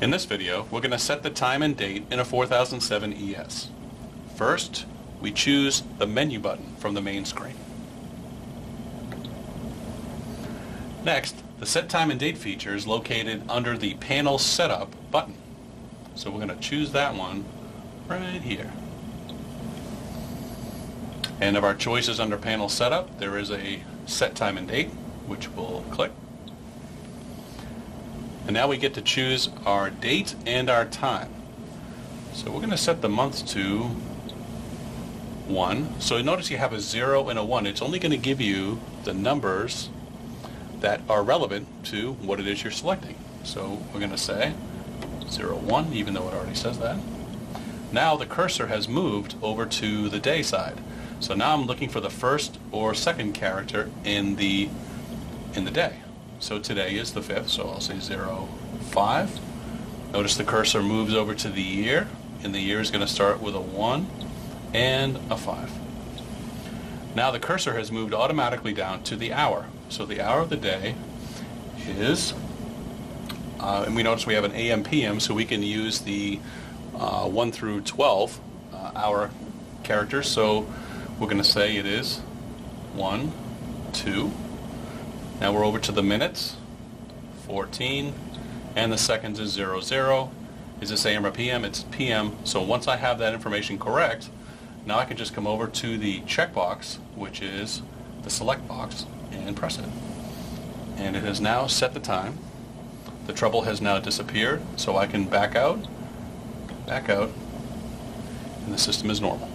In this video, we're going to set the time and date in a 4007 ES. First, we choose the menu button from the main screen. Next, the Set Time and Date feature is located under the Panel Setup button. So we're going to choose that one right here. And of our choices under Panel Setup, there is a Set Time and Date, which we'll click. And now we get to choose our date and our time. So we're going to set the month to 1. So notice you have a 0 and a 1. It's only going to give you the numbers that are relevant to what it is you're selecting. So we're going to say 01, even though it already says that. Now the cursor has moved over to the day side. So now I'm looking for the first or second character in the day. So today is the 5th, so I'll say 05. Notice the cursor moves over to the year, and the year is going to start with a 1 and a 5. Now the cursor has moved automatically down to the hour. So the hour of the day is, and we notice we have an AM PM, so we can use the 1 through 12 hour characters. So we're going to say it is 1, 2. Now we're over to the minutes, 14, and the seconds is 00. Is this AM or PM? It's PM. So once I have that information correct, now I can just come over to the checkbox, which is the select box, and press it. And it has now set the time. The trouble has now disappeared, so I can back out, and the system is normal.